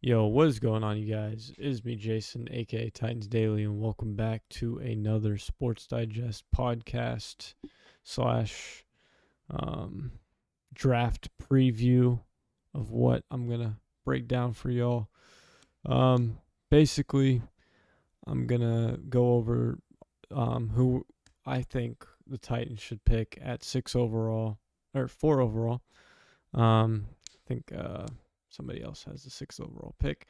Yo, what is going on, you guys? It is me, Jason, aka Titans Daily, and welcome back to another Sports Digest podcast slash um, draft preview of what I'm gonna break down for y'all. Basically, I'm gonna go over who I think the Titans should pick at 4 overall. I think somebody else has the 6th overall pick,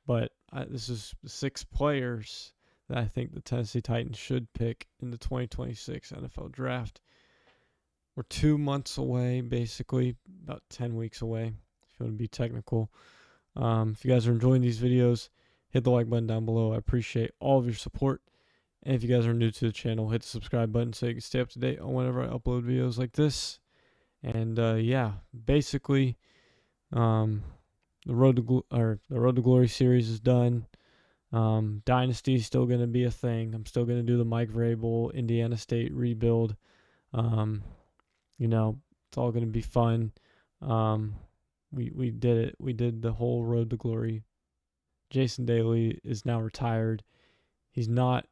but this is the 6 players that I think the Tennessee Titans should pick in the 2026 NFL Draft. We're 2 months away, basically, about 10 weeks away, if you want to be technical. If you guys are enjoying these videos, hit the like button down below. I appreciate all of your support. And if you guys are new to the channel, hit the subscribe button so you can stay up to date on whenever I upload videos like this. And basically, the Road to Glory series is done. Dynasty is still going to be a thing. I'm still going to do the Mike Vrabel Indiana State rebuild. It's all going to be fun. We did it. We did the whole Road to Glory. Jason Daly is now retired. He's not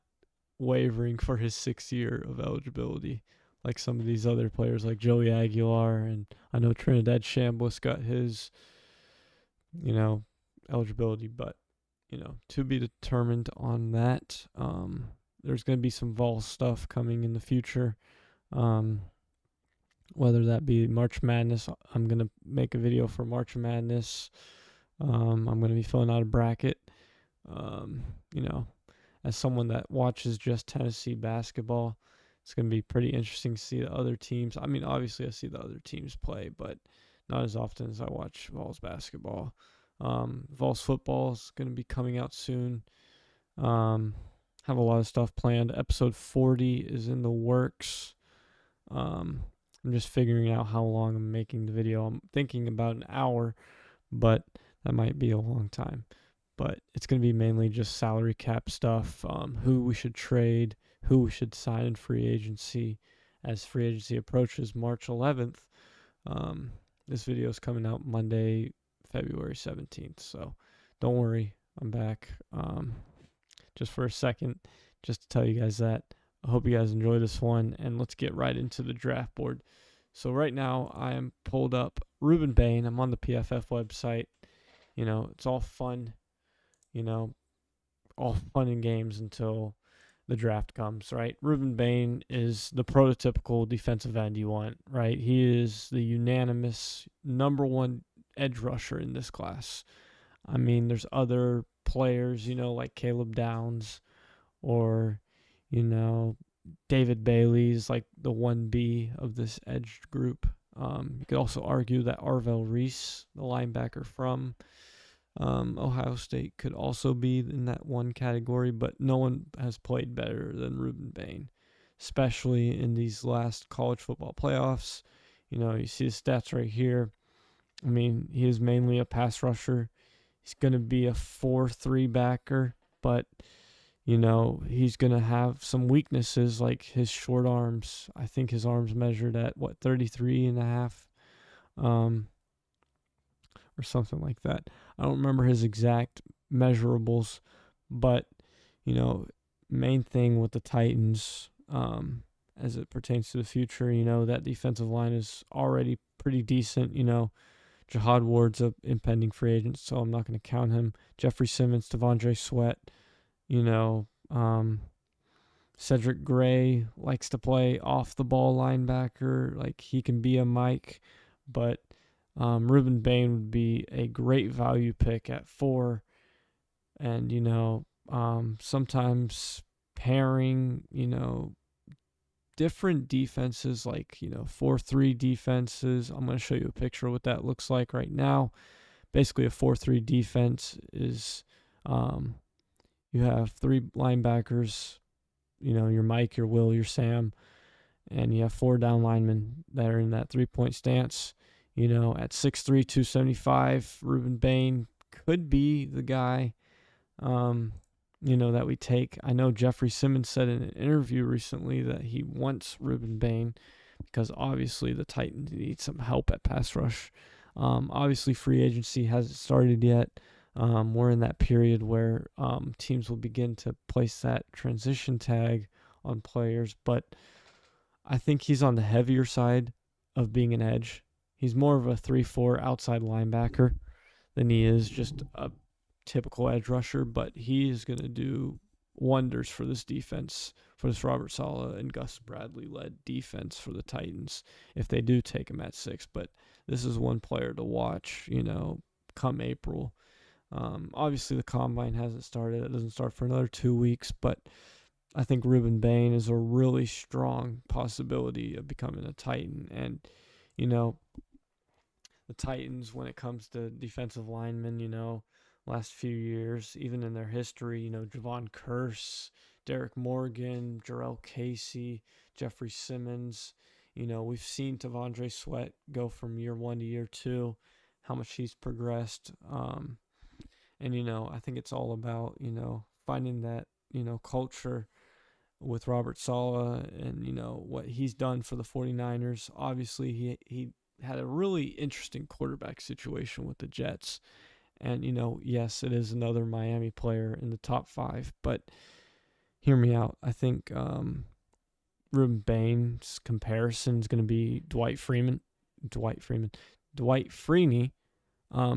wavering for his 6th year of eligibility like some of these other players like Joey Aguilar, and I know Trinidad Chambliss got his, eligibility, but, to be determined on that. There's going to be some Vol stuff coming in the future, whether that be March Madness. I'm going to make a video for March Madness. I'm going to be filling out a bracket. As someone that watches just Tennessee basketball, it's going to be pretty interesting to see the other teams. I mean, obviously I see the other teams play, but not as often as I watch Vols basketball. Vols football is going to be coming out soon. Have a lot of stuff planned. Episode 40 is in the works. I'm just figuring out how long I'm making the video. I'm thinking about an hour, but that might be a long time. But it's going to be mainly just salary cap stuff, who we should trade, who we should sign in free agency as free agency approaches March 11th. This video is coming out Monday, February 17th. So don't worry, I'm back. Just for a second, just to tell you guys that. I hope you guys enjoy this one, and let's get right into the draft board. So right now I am pulled up Ruben Bain. I'm on the PFF website. It's all fun. All fun and games until the draft comes, right? Ruben Bain is the prototypical defensive end you want, right? He is the unanimous number one edge rusher in this class. I mean, there's other players, like Caleb Downs or, David Bailey's like the 1B of this edge group. You could also argue that Arvell Reese, the linebacker from Ohio State, could also be in that one category, but no one has played better than Ruben Bain, especially in these last college football playoffs. You see his stats right here. I mean, he is mainly a pass rusher. He's going to be a 4-3 backer, but, he's going to have some weaknesses like his short arms. I think his arms measured at, 33 and a half, or something like that. I don't remember his exact measurables, but, main thing with the Titans, as it pertains to the future, that defensive line is already pretty decent. Jihad Ward's an impending free agent, so I'm not going to count him. Jeffrey Simmons, Devondre Sweat, Cedric Gray likes to play off the ball linebacker. Like, he can be a Mike, but Ruben Bain would be a great value pick at 4. And, sometimes pairing, different defenses like, 4-3 defenses. I'm going to show you a picture of what that looks like right now. Basically, a 4-3 defense is you have 3 linebackers, your Mike, your Will, your Sam, and you have 4 down linemen that are in that 3-point stance. At 6'3", 275, Ruben Bain could be the guy, that we take. I know Jeffrey Simmons said in an interview recently that he wants Ruben Bain because obviously the Titans need some help at pass rush. Obviously, free agency hasn't started yet. We're in that period where teams will begin to place that transition tag on players, but I think he's on the heavier side of being an edge. He's more of a 3-4 outside linebacker than he is just a typical edge rusher, but he is going to do wonders for this defense, for this Robert Saleh and Gus Bradley led defense for the Titans if they do take him at 6. But this is one player to watch, come April. Obviously, the combine hasn't started. It doesn't start for another 2 weeks, but I think Ruben Bain is a really strong possibility of becoming a Titan. And, you know, the Titans, when it comes to defensive linemen, last few years, even in their history, Javon Curse, Derek Morgan, Jarrell Casey, Jeffrey Simmons. We've seen Tavondre Sweat go from year 1 to year 2, how much he's progressed. And I think it's all about, finding that, culture with Robert Saleh and, what he's done for the 49ers. Obviously, he had a really interesting quarterback situation with the Jets. And, yes, it is another Miami player in the top 5, but hear me out. I think Ruben Bain's comparison is going to be Dwight Freeney,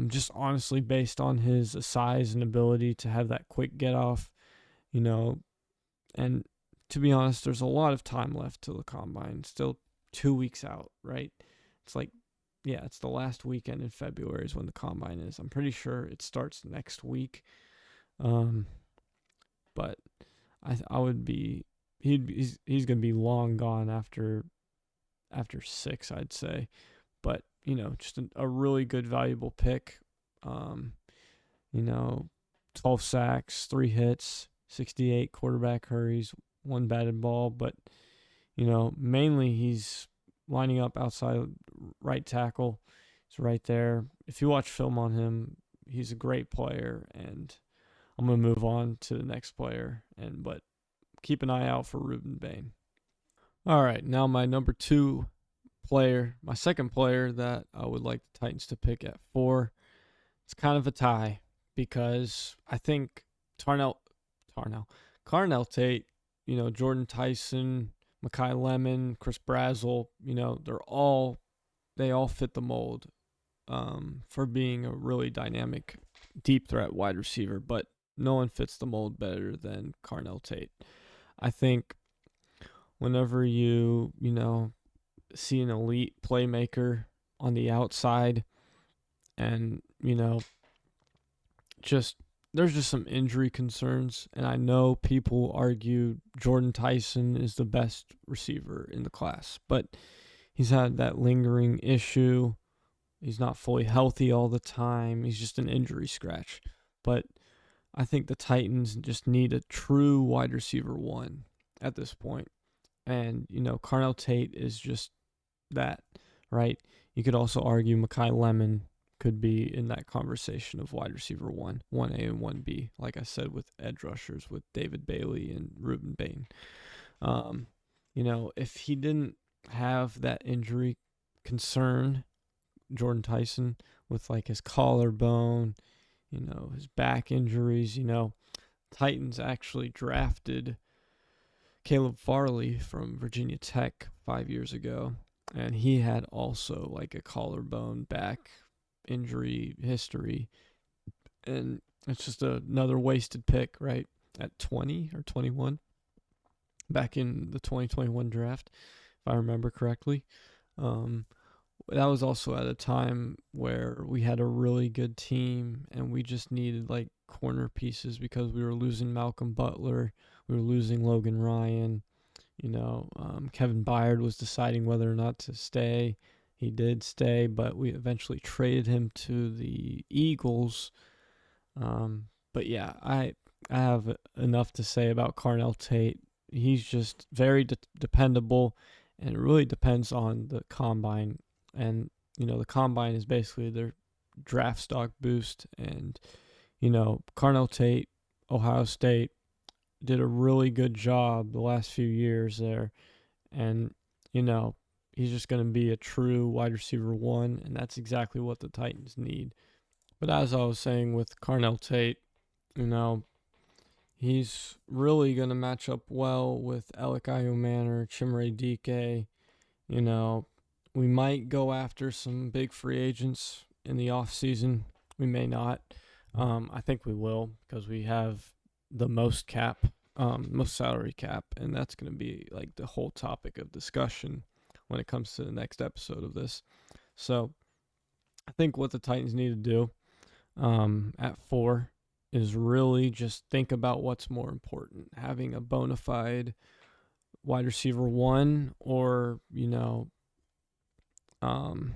just honestly based on his size and ability to have that quick get off, and to be honest, there's a lot of time left till the combine. Still 2 weeks out, right? It's like, yeah, it's the last weekend in February is when the combine is. I'm pretty sure it starts next week. But I would be he's gonna be long gone after 6, I'd say. But just a really good valuable pick. You know, 12 sacks, 3 hits, 68 quarterback hurries, 1 batted ball. But mainly he's lining up outside right tackle. He's right there. If you watch film on him, he's a great player, and I'm gonna move on to the next player. But keep an eye out for Ruben Bain. All right, now my number 2 player, my second player that I would like the Titans to pick at 4. It's kind of a tie because I think Carnell Tate, Jordan Tyson, Mekhi Lemon, Chris Brazzell, they all fit the mold for being a really dynamic deep threat wide receiver, but no one fits the mold better than Carnell Tate. I think whenever you see an elite playmaker on the outside, and there's just some injury concerns, and I know people argue Jordan Tyson is the best receiver in the class, but he's had that lingering issue. He's not fully healthy all the time. He's just an injury scratch. But I think the Titans just need a true wide receiver 1 at this point. And, Carnell Tate is just that, right? You could also argue Mekhi Lemon could be in that conversation of wide receiver 1A and 1B, like I said, with edge rushers, with David Bailey and Ruben Bain. If he didn't have that injury concern, Jordan Tyson, with like his collarbone, his back injuries, Titans actually drafted Caleb Farley from Virginia Tech 5 years ago, and he had also like a collarbone back injury history, and it's just another wasted pick, right? At 20 or 21 back in the 2021 draft, if I remember correctly. That was also at a time where we had a really good team and we just needed like corner pieces because we were losing Malcolm Butler, we were losing Logan Ryan. Kevin Byard was deciding whether or not to stay. He did stay, but we eventually traded him to the Eagles. But yeah, I have enough to say about Carnell Tate. He's just very dependable, and it really depends on the combine. And the combine is basically their draft stock boost. And Carnell Tate, Ohio State, did a really good job the last few years there. And he's just going to be a true wide receiver 1, and that's exactly what the Titans need. But as I was saying with Carnell Tate, you know, he's really going to match up well with Alec Manor, Chimere Dike. You know, we might go after some big free agents in the off season. We may not. I think we will because we have the most salary cap, and that's going to be like the whole topic of discussion when it comes to the next episode of this. So I think what the Titans need to do at 4 is really just think about what's more important, having a bona fide wide receiver 1, or um,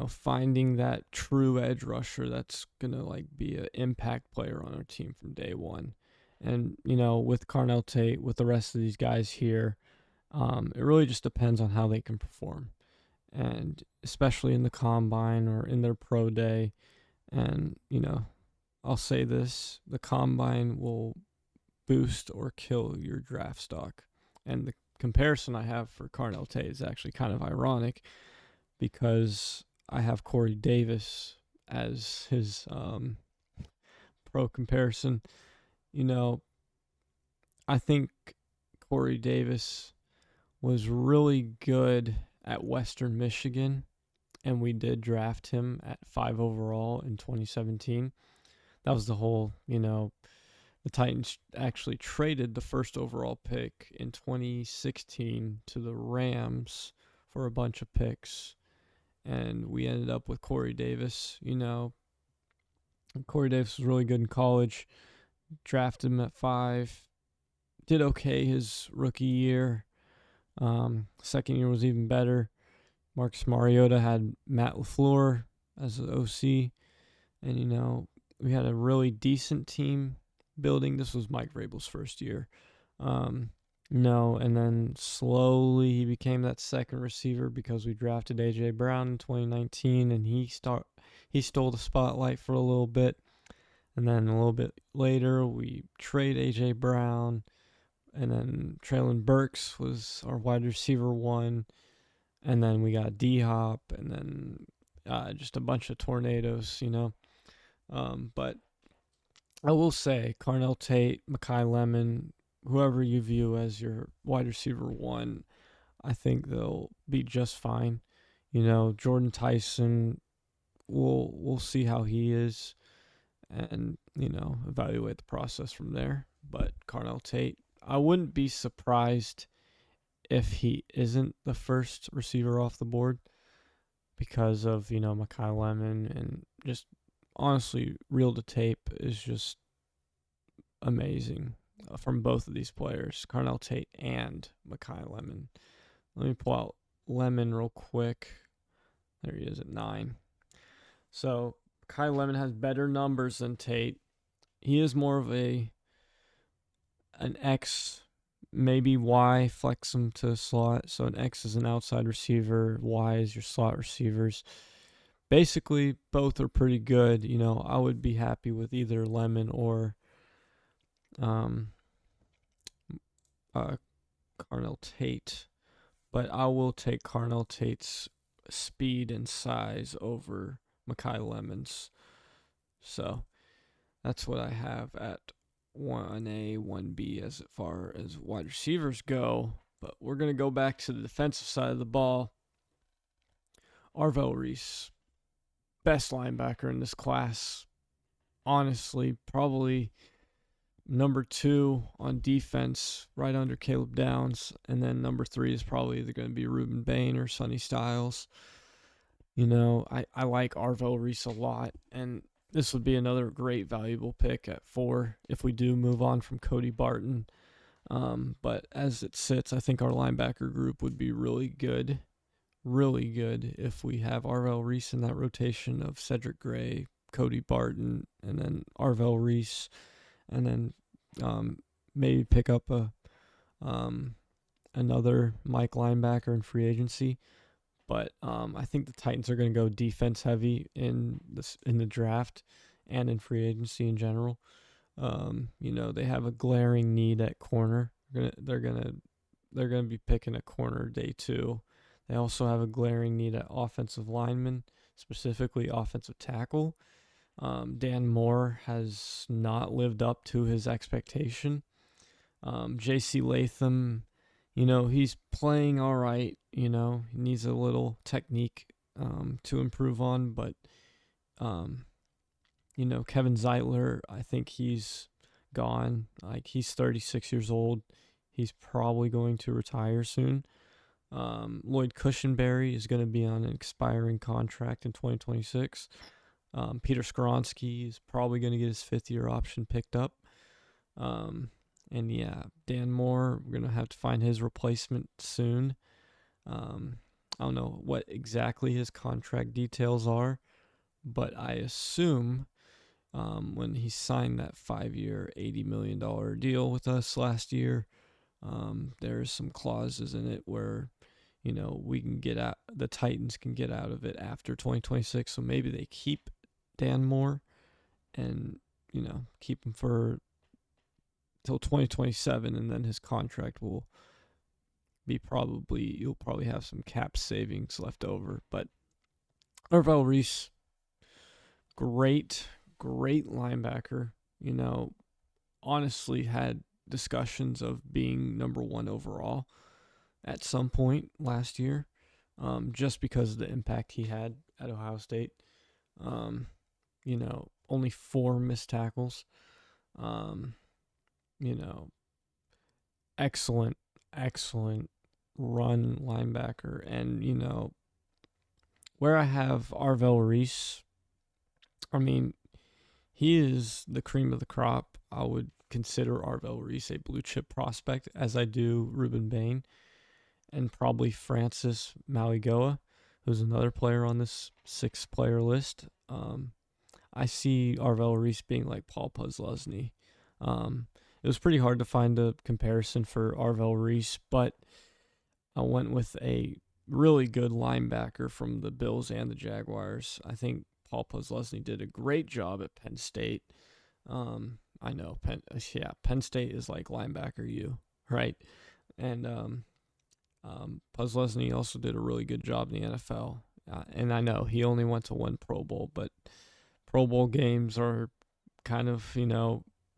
finding that true edge rusher that's gonna like be an impact player on our team from day one. And with Carnell Tate, with the rest of these guys here, it really just depends on how they can perform, and especially in the combine or in their pro day. And I'll say this: the combine will boost or kill your draft stock. And the comparison I have for Carnell Tate is actually kind of ironic because I have Corey Davis as his pro comparison. You know, I think Corey Davis was really good at Western Michigan, and we did draft him at 5 overall in 2017. That was the whole, the Titans actually traded the first overall pick in 2016 to the Rams for a bunch of picks, and we ended up with Corey Davis. Corey Davis was really good in college. Drafted him at 5. Did okay his rookie year. Second year was even better. Marcus Mariota had Matt LaFleur as the OC. And, we had a really decent team building. This was Mike Vrabel's first year. And then slowly he became that second receiver because we drafted A.J. Brown in 2019, and he stole the spotlight for a little bit. And then a little bit later, we trade A.J. Brown, and then Traylon Burks was our wide receiver 1. And then we got D-Hop, and then just a bunch of tornadoes, But I will say Carnell Tate, Mekhi Lemon, whoever you view as your wide receiver 1, I think they'll be just fine. Jordan Tyson, we'll see how he is, and evaluate the process from there. But Carnell Tate, I wouldn't be surprised if he isn't the first receiver off the board because of Mekhi Lemon, and just honestly, reel to tape is just amazing from both of these players, Carnell Tate and Mekhi Lemon. Let me pull out Lemon real quick. There he is at 9. So Mekhi Lemon has better numbers than Tate. He is more of an X, maybe Y, flex him to slot. So an X is an outside receiver, Y is your slot receivers. Basically, both are pretty good. I would be happy with either Lemon or Carnell Tate, but I will take Carnell Tate's speed and size over Mekhi Lemon's. So that's what I have at 1A, 1B as far as wide receivers go. But we're going to go back to the defensive side of the ball. Arvell Reese, best linebacker in this class. Honestly, probably number 2 on defense, right under Caleb Downs. And then number 3 is probably either going to be Ruben Bain or Sonny Styles. I like Arvell Reese a lot, and this would be another great valuable pick at 4 if we do move on from Cody Barton. But as it sits, I think our linebacker group would be really good if we have Arvell Reese in that rotation of Cedric Gray, Cody Barton, and then Arvell Reese, and then maybe pick up another Mike linebacker in free agency. But I think the Titans are going to go defense heavy in the draft and in free agency in general. They have a glaring need at corner. They're gonna be picking a corner day 2. They also have a glaring need at offensive lineman. specifically offensive tackle. Dan Moore has not lived up to his expectation. J.C. Latham, he's playing all right. He needs a little technique to improve on, but um, Kevin Zeitler, I think he's gone. Like, he's 36 years old. He's probably going to retire soon. Lloyd Cushenberry is going to be on an expiring contract in 2026. Peter Skoronsky is probably going to get his fifth-year option picked up. And yeah, Dan Moore, we're going to have to find his replacement soon. I don't know what exactly his contract details are, but I assume when he signed that 5-year, $80 million deal with us last year, there's some clauses in it where, we can get out, the Titans can get out of it after 2026. So maybe they keep Dan Moore and, keep him for till 2027, and then his contract will be you'll probably have some cap savings left over. But Arvell Reese, great linebacker, honestly had discussions of being number one overall at some point last year, just because of the impact he had at Ohio State. Only 4 missed tackles. Excellent run linebacker. And, where I have Arvell Reese, I mean, he is the cream of the crop. I would consider Arvell Reese a blue chip prospect, as I do Ruben Bain, and probably Francis Maligoa, who's another player on this 6-player list. I see Arvell Reese being like Paul Posluszny. It was pretty hard to find a comparison for Arvell Reese, but I went with a really good linebacker from the Bills and the Jaguars. I think Paul Posluszny did a great job at Penn State. I know Penn State is like linebacker U, right? And Posluszny also did a really good job in the NFL. And I know he only went to 1 Pro Bowl, but Pro Bowl games are kind of,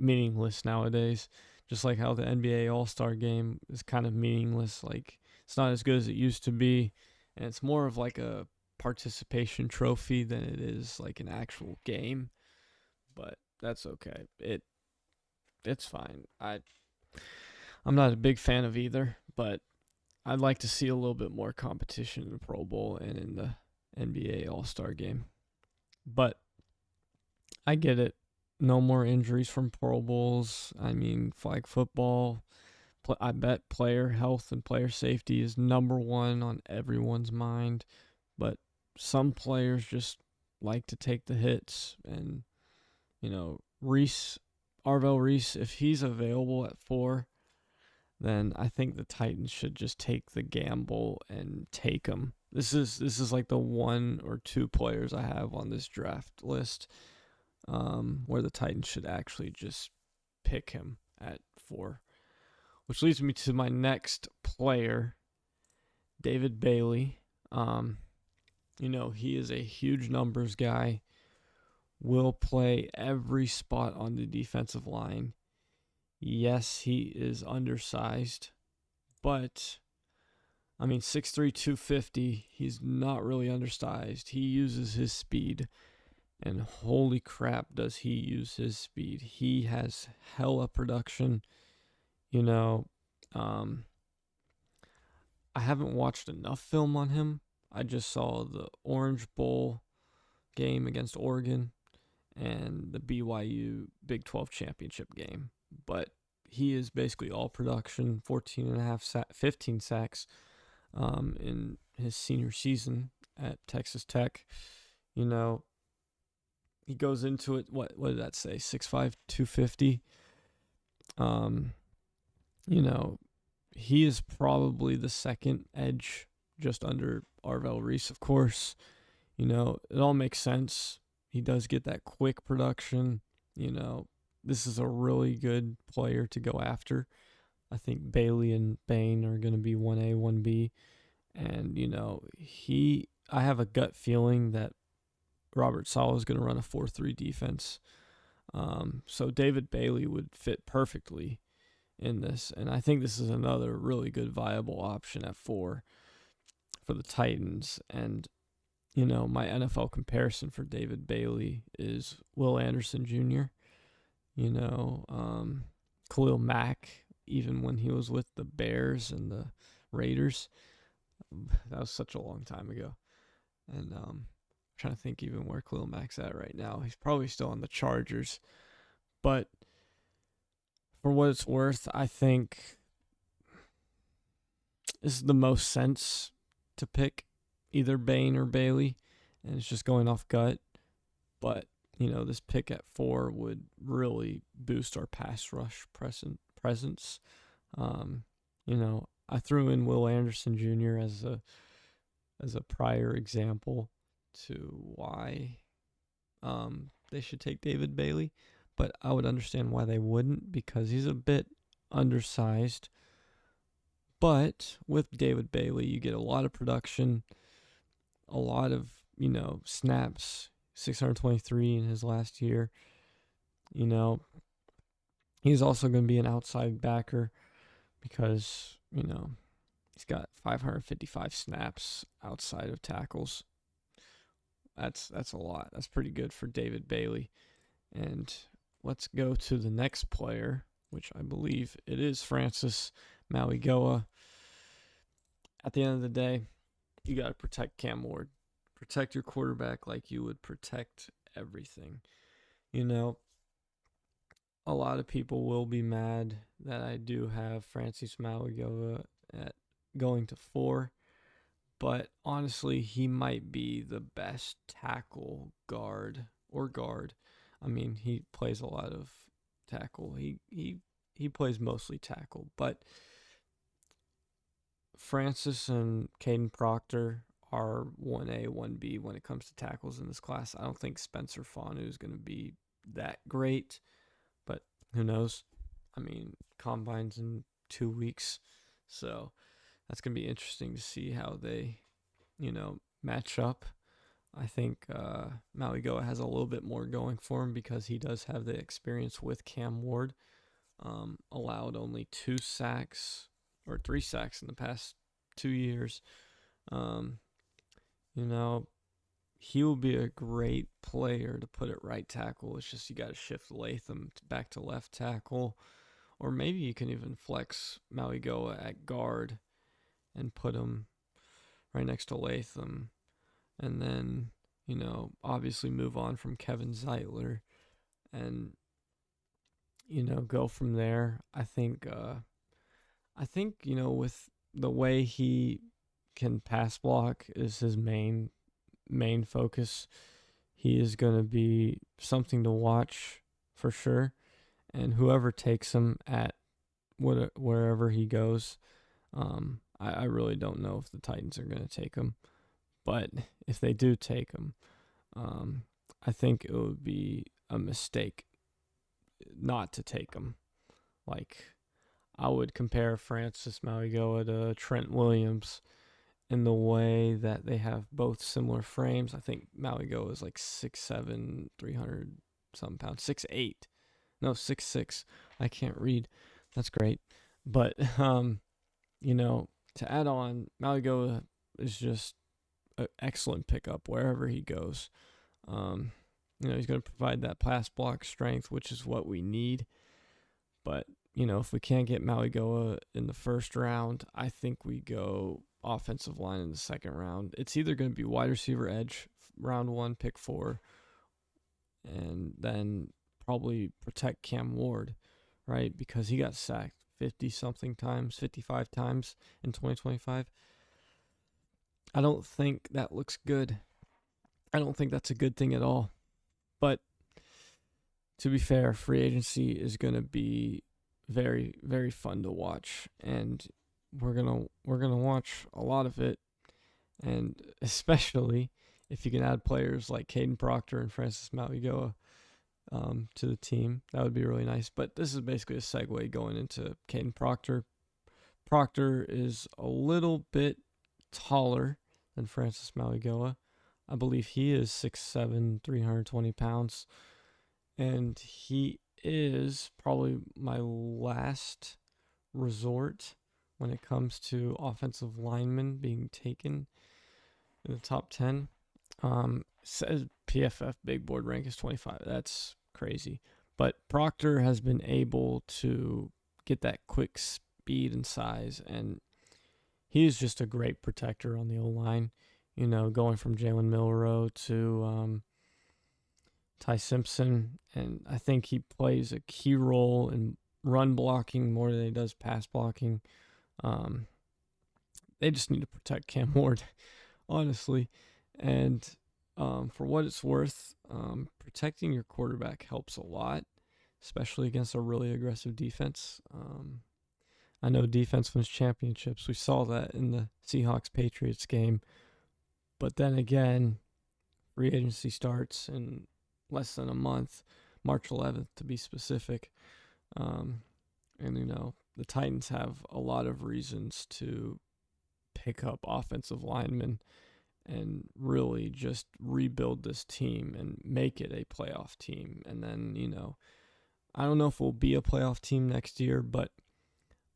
meaningless nowadays. Just like how the NBA All-Star game is kind of meaningless. Like, it's not as good as it used to be. And it's more of like a participation trophy than it is like an actual game. But that's okay. It's fine. I'm not a big fan of either, but I'd like to see a little bit more competition in the Pro Bowl and in the NBA All-Star game. But I get it. No more injuries from Pro Bowls. I mean, flag football, I bet player health and player safety is number one on everyone's mind. But some players just like to take the hits. And, Arvell Reese, if he's available at 4, then I think the Titans should just take the gamble and take him. This is like the 1 or 2 players I have on this draft list, where the Titans should actually just pick him at 4. Which leads me to my next player, David Bailey. He is a huge numbers guy, will play every spot on the defensive line. Yes, he is undersized, but 6'3", 250, he's not really undersized. He uses his speed, and holy crap does he use his speed. He has hella production. I haven't watched enough film on him. I just saw the Orange Bowl game against Oregon and the BYU Big 12 championship game. But he is basically all production, 15 sacks in his senior season at Texas Tech. He goes into it, what did that say, 6'5", 250? He is probably the second edge, just under Arvell Reese, of course. It all makes sense. He does get that quick production. This is a really good player to go after. I think Bailey and Bain are going to be 1A, 1B. And, I have a gut feeling that Robert Saleh is going to run a 4-3 defense. So David Bailey would fit perfectly in this. And I think this is another really good viable option at 4 for the Titans. And, my NFL comparison for David Bailey is Will Anderson Jr., Khalil Mack, even when he was with the Bears and the Raiders. That was such a long time ago. And I'm trying to think even where Khalil Mack's at right now. He's probably still on the Chargers. But for what it's worth, I think this is the most sense to pick either Bain or Bailey. And it's just going off gut. But, this pick at 4 would really boost our pass rush presence. I threw in Will Anderson Jr. as a prior example to why they should take David Bailey, but I would understand why they wouldn't, because he's a bit undersized. But with David Bailey, you get a lot of production, a lot of, snaps, 623 in his last year. He's also going to be an outside backer because, he's got 555 snaps outside of tackles. That's a lot. That's pretty good for David Bailey. And let's go to the next player, which I believe it is Francis Mauigoa. At the end of the day, you got to protect Cam Ward. Protect your quarterback like you would protect everything. A lot of people will be mad that I do have Francis Mauigoa at going to 4. But honestly, he might be the best tackle guard. I mean, he plays a lot of tackle. He plays mostly tackle. But Francis and Caden Proctor are 1A, 1B when it comes to tackles in this class. I don't think Spencer Fanu is going to be that great, but who knows? I mean, combine's in 2 weeks, so that's going to be interesting to see how they, match up. I think Mauigoa has a little bit more going for him because he does have the experience with Cam Ward. Allowed only 2 sacks or 3 sacks in the past 2 years. He will be a great player to put at right tackle. It's just you got to shift Latham back to left tackle. Or maybe you can even flex Mauigoa at guard and put him right next to Latham. And then, obviously move on from Kevin Zeitler and, go from there. I think, with the way he can pass block is his main focus. He is going to be something to watch for sure. And whoever takes him at wherever he goes, I really don't know if the Titans are going to take him. But if they do take him, I think it would be a mistake not to take him. Like, I would compare Francis Mauigoa to Trent Williams in the way that they have both similar frames. I think Mauigoa is like 6'7", 300 something pounds, 6'8". No, 6'6". I can't read. That's great. But, to add on, Mauigoa is just an excellent pickup wherever he goes. He's going to provide that pass block strength, which is what we need. But, if we can't get Mauigoa in the first round, I think we go offensive line in the second round. It's either going to be wide receiver edge, round 1, pick 4, and then probably protect Cam Ward, right? Because he got sacked 50-something times, 55 times in 2025. I don't think that looks good. I don't think that's a good thing at all. But to be fair, free agency is going to be very, very fun to watch, and we're gonna watch a lot of it, and especially if you can add players like Caden Proctor and Francis Mauigoa to the team, that would be really nice. But this is basically a segue going into Caden Proctor. Proctor is a little bit taller than Francis Mauigoa. I believe he is 6'7", 320 pounds. And he is probably my last resort when it comes to offensive linemen being taken in the top 10. Says PFF big board rank is 25. That's crazy. But Proctor has been able to get that quick speed and size, and he is just a great protector on the O-line. Going from Jalen Milroe to Ty Simpson, and I think he plays a key role in run blocking more than he does pass blocking. They just need to protect Cam Ward, honestly. And for what it's worth, protecting your quarterback helps a lot, especially against a really aggressive defense. I know defense wins championships. We saw that in the Seahawks-Patriots game. But then again, free agency starts in less than a month, March 11th to be specific. And, the Titans have a lot of reasons to pick up offensive linemen and really just rebuild this team and make it a playoff team. And then, I don't know if we'll be a playoff team next year, but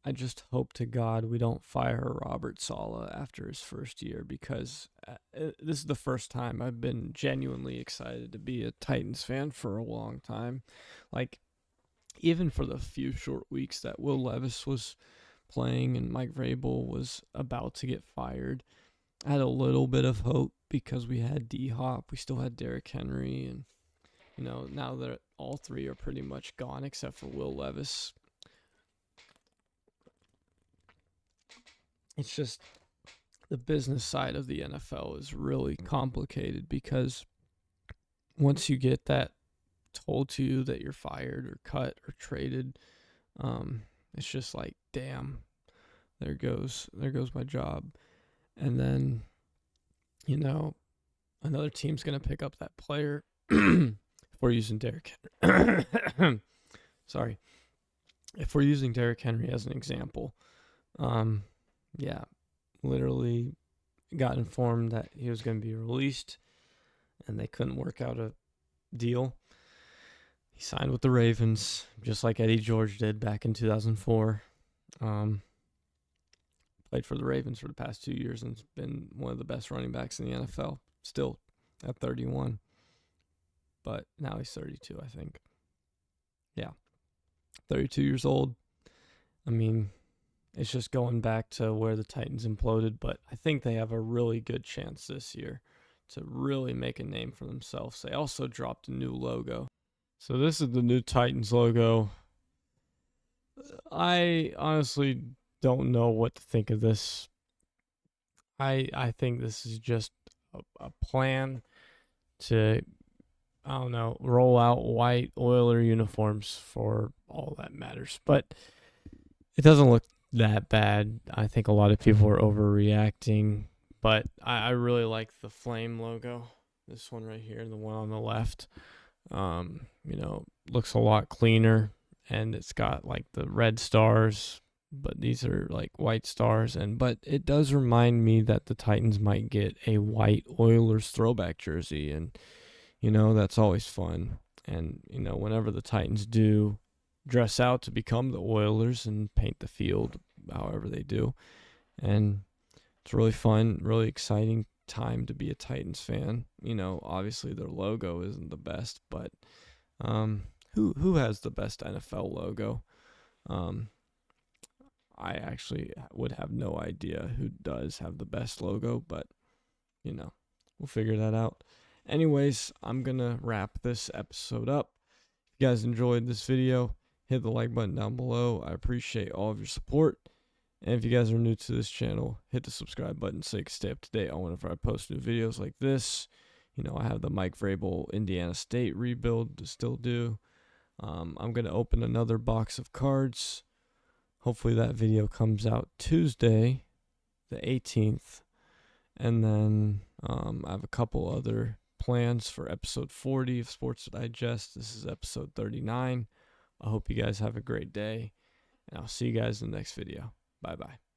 I just hope to God we don't fire Robert Saleh after his first year, because this is the first time I've been genuinely excited to be a Titans fan for a long time. Like, even for the few short weeks that Will Levis was playing and Mike Vrabel was about to get fired, I had a little bit of hope because we had D-Hop, we still had Derrick Henry, and, now that all three are pretty much gone except for Will Levis, it's just the business side of the NFL is really complicated, because once you get that told to you that you're fired or cut or traded, it's just like, damn, there goes my job. And then, another team's going to pick up that player. If we're using Derrick Henry. Sorry. If we're using Derrick Henry as an example, literally got informed that he was going to be released and they couldn't work out a deal. He signed with the Ravens, just like Eddie George did back in 2004. Played for the Ravens for the past 2 years and has been one of the best running backs in the NFL, still at 31. But now he's 32, I think. Yeah, 32 years old. I mean, it's just going back to where the Titans imploded, but I think they have a really good chance this year to really make a name for themselves. They also dropped a new logo. So this is the new Titans logo. I honestly don't know what to think of this. I think this is just a plan to, I don't know, roll out white Oiler uniforms for all that matters. But it doesn't look that bad. I think a lot of people are overreacting, but I really like the flame logo. This one right here, the one on the left, looks a lot cleaner, and it's got like the red stars, but these are like white stars. But it does remind me that the Titans might get a white Oilers throwback jersey, and that's always fun. And whenever the Titans do dress out to become the Oilers and paint the field however they do, and it's really fun, really exciting time to be a Titans fan. Obviously their logo isn't the best, but who has the best NFL logo? I actually would have no idea who does have the best logo, but we'll figure that out. Anyways, I'm gonna wrap this episode up. If you guys enjoyed this video, hit the like button down below. I appreciate all of your support. And if you guys are new to this channel, hit the subscribe button so you can stay up to date on whenever I post new videos like this. I have the Mike Vrabel Indiana State rebuild to still do. I'm going to open another box of cards. Hopefully that video comes out Tuesday, the 18th. And then I have a couple other plans for episode 40 of Sports Digest. This is episode 39. I hope you guys have a great day, and I'll see you guys in the next video. Bye-bye.